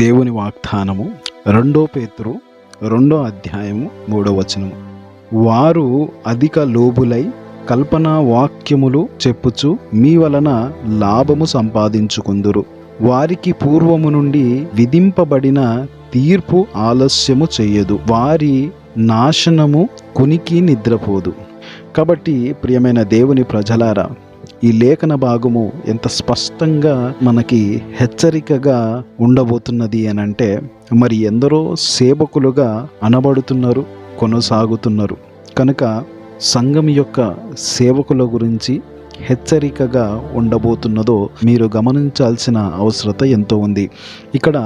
దేవుని వాగ్దానము 2 పేతురు 2వ అధ్యాయము 3వ వచనము. వారు అధిక లోబులై కల్పనా వాక్యములు చెప్పుచు మీ వలన లాభము సంపాదించుకుందురు. వారికి పూర్వము నుండి విధింపబడిన తీర్పు ఆలస్యము చెయ్యదు, వారి నాశనము కునికి నిద్రపోదు. కాబట్టి ప్రియమైన దేవుని ప్రజలారా, ఈ లేఖన భాగము ఎంత స్పష్టంగా మనకి హెచ్చరికగా ఉండబోతున్నది అని అంటే, మరి ఎందరో సేవకులుగా అనబడుతున్నారు, కొనసాగుతున్నారు. కనుక సంఘం యొక్క సేవకుల గురించి హెచ్చరికగా ఉండబోతున్నదో మీరు గమనించాల్సిన అవసరత ఎంతో ఉంది. ఇక్కడ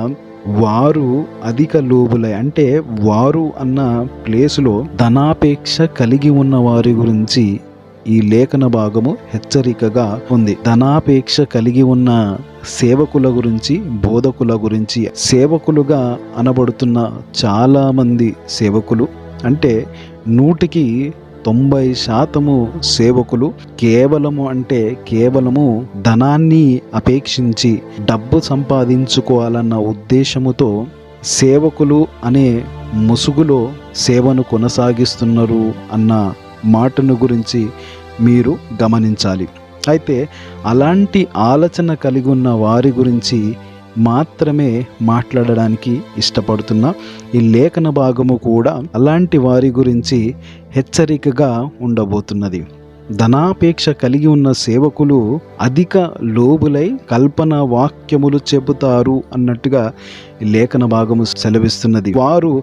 వారు అధిక లోబులై అంటే వారు అన్న ప్లేసులో ధనాపేక్ష కలిగి ఉన్న వారి గురించి ఈ లేఖన భాగము హెచ్చరికగా ఉంది. ధనాపేక్ష కలిగి ఉన్న సేవకుల గురించి, బోధకుల గురించి, సేవకులుగా అనబడుతున్న చాలా మంది సేవకులు అంటే 100% సేవకులు కేవలము ధనాన్ని అపేక్షించి డబ్బు సంపాదించుకోవాలన్న ఉద్దేశముతో సేవకులు అనే ముసుగులో సేవను కొనసాగిస్తున్నారు అన్న మాటను గురించి మీరు గమనించాలి. అయితే అలాంటి ఆలోచన కలిగి ఉన్న వారి గురించి మాత్రమే మాట్లాడడానికి ఇష్టపడుతున్నా. ఈ లేఖన భాగము కూడా అలాంటి వారి గురించి హెచ్చరికగా ఉండబోతున్నది. ధనాపేక్ష కలిగి ఉన్న సేవకులు అధిక లోబులై కల్పన వాక్యములు చెబుతారు అన్నట్టుగా లేఖన భాగము సెలవిస్తున్నది. వారు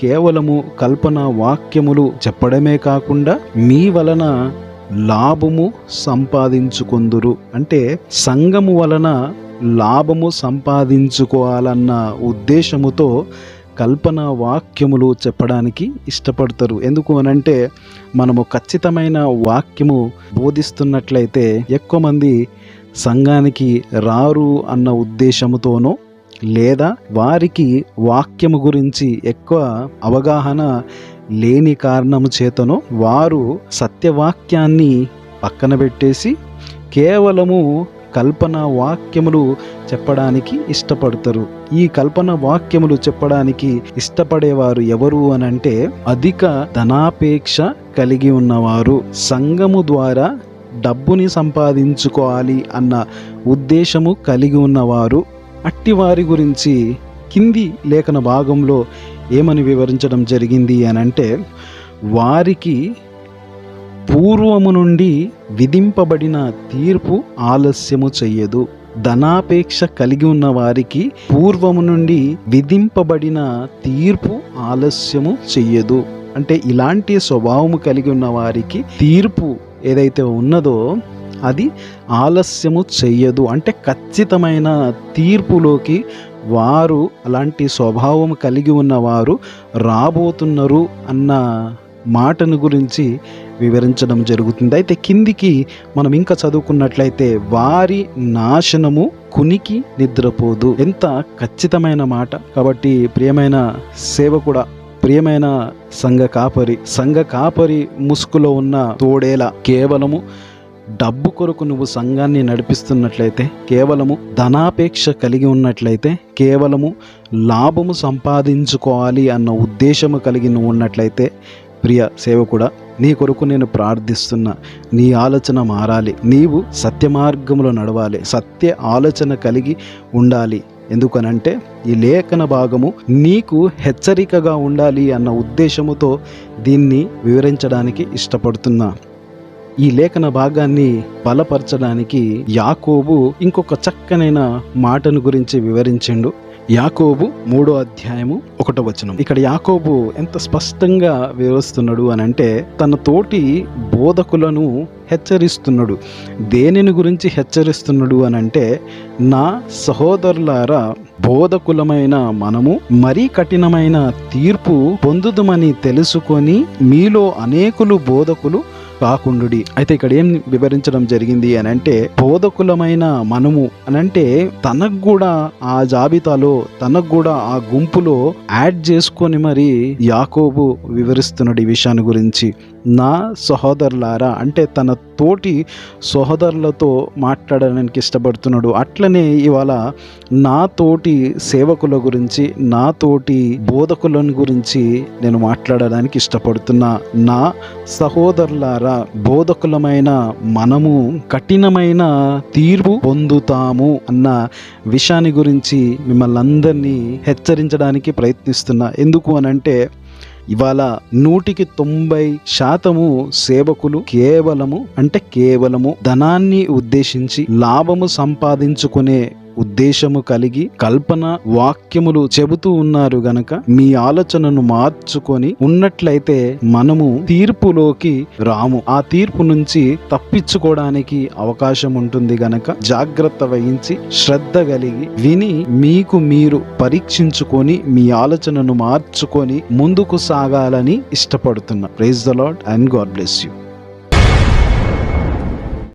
కేవలము కల్పన వాక్యములు చెప్పడమే కాకుండా మీ వలన లాభము సంపాదించుకొందురు అంటే సంఘము వలన లాభము సంపాదించుకోవాలన్న ఉద్దేశముతో కల్పన వాక్యములు చెప్పడానికి ఇష్టపడతారు. ఎందుకు అనంటే, మనము ఖచ్చితమైన వాక్యము బోధిస్తున్నట్లయితే ఎక్కువ మంది సంఘానికి రారు అన్న ఉద్దేశముతోనో, లేదా వారికి వాక్యము గురించి ఎక్కువ అవగాహన లేని కారణము చేతనో వారు సత్యవాక్యాన్ని పక్కన పెట్టేసి కేవలము కల్పన వాక్యములు చెప్పడానికి ఇష్టపడతారు. ఈ కల్పన వాక్యములు చెప్పడానికి ఇష్టపడేవారు ఎవరు అనంటే, అధిక ధనాపేక్ష కలిగి ఉన్నవారు, సంఘము ద్వారా డబ్బుని సంపాదించుకోవాలి అన్న ఉద్దేశము కలిగి ఉన్నవారు. అట్టి వారి గురించి కింది లేఖన భాగంలో ఏమని వివరించడం జరిగింది అనంటే, వారికి పూర్వము నుండి విధింపబడిన తీర్పు ఆలస్యము చెయ్యదు. ధనాపేక్ష కలిగి ఉన్న వారికి పూర్వము నుండి విధింపబడిన తీర్పు ఆలస్యము చెయ్యదు అంటే, ఇలాంటి స్వభావము కలిగి ఉన్న వారికి తీర్పు ఏదైతే ఉన్నదో అది ఆలస్యము చెయ్యదు అంటే ఖచ్చితమైన తీర్పులోకి వారు, అలాంటి స్వభావం కలిగి ఉన్నవారు రాబోతున్నారు అన్న మాటను గురించి వివరించడం జరుగుతుంది. అయితే కిందికి మనం ఇంకా చదువుకున్నట్లయితే, వారి నాశనము కునికి నిద్రపోదు. ఎంత ఖచ్చితమైన మాట. కాబట్టి ప్రియమైన సేవకుడా, ప్రియమైన సంఘ కాపరి ముసుగులో ఉన్న తోడేలా, కేవలము డబ్బు కొరకు నువ్వు సంఘాన్ని నడిపిస్తున్నట్లయితే, కేవలము ధనాపేక్ష కలిగి ఉన్నట్లయితే, కేవలము లాభము సంపాదించుకోవాలి అన్న ఉద్దేశము కలిగి నువ్వు ఉన్నట్లయితే, ప్రియ సేవకుడా, నీ కొరకు నేను ప్రార్థిస్తున్నా. నీ ఆలోచన మారాలి. నీవు సత్య మార్గంలో నడవాలి. సత్య ఆలోచన కలిగి ఉండాలి. ఎందుకనంటే ఈ లేఖన భాగము నీకు హెచ్చరికగా ఉండాలి అన్న ఉద్దేశముతో దీన్ని వివరించడానికి ఇష్టపడుతున్నా. ఈ లేఖన భాగాన్ని బలపరచడానికి యాకోబు ఇంకొక చక్కనైన మాటను గురించి వివరించిండు. యాకోబు 3వ అధ్యాయము 1వ వచనం. ఇక్కడ యాకోబు ఎంత స్పష్టంగా వివరిస్తున్నాడు అనంటే, తన తోటి బోధకులను హెచ్చరిస్తున్నాడు. దేనిని గురించి హెచ్చరిస్తున్నాడు అనంటే, నా సహోదరులారా, బోధకులమైన మనము మరీ కఠినమైన తీర్పు పొందుదమని తెలుసుకొని మీలో అనేకులు బోధకులు కాకుండుడి. అయితే ఇక్కడ ఏం వివరించడం జరిగింది అని అంటే, బోధకులమైన మనము అని అంటే తనకు కూడా ఆ జాబితాలో, తనకు కూడా ఆ గుంపులో యాడ్ చేసుకొని మరి యాకోబు వివరిస్తున్నాడు ఈ విషయాన్ని గురించి. నా సహోదరులారా అంటే తన తోటి సహోదరులతో మాట్లాడడానికి ఇష్టపడుతున్నాడు. అట్లనే ఇవాళ నా తోటి సేవకుల గురించి, నా తోటి బోధకులను గురించి నేను మాట్లాడడానికి ఇష్టపడుతున్నా. నా సహోదరులారా, బోధకులమైన మనము కఠినమైన తీర్పు పొందుతాము అన్న విషయాన్ని గురించి మిమ్మల్ని అందరినీ హెచ్చరించడానికి ప్రయత్నిస్తున్నా. ఎందుకు అనంటే ఇవాళ 100% సేవకులు కేవలము ధనాన్ని ఉద్దేశించి లాభము సంపాదించుకునే ఉద్దేశము కలిగి కల్పన వాక్యములు చెబుతూ ఉన్నారు గనక మీ ఆలోచనను మార్చుకొని ఉన్నట్లయితే మనము తీర్పులోకి రాము. ఆ తీర్పు నుంచి తప్పించుకోవడానికి అవకాశం ఉంటుంది గనక జాగ్రత్త వహించి శ్రద్ధ కలిగి విని మీకు మీరు పరీక్షించుకొని మీ ఆలోచనను మార్చుకొని ముందుకు సాగాలని ఇష్టపడుతున్నా. Praise the Lord and God bless you.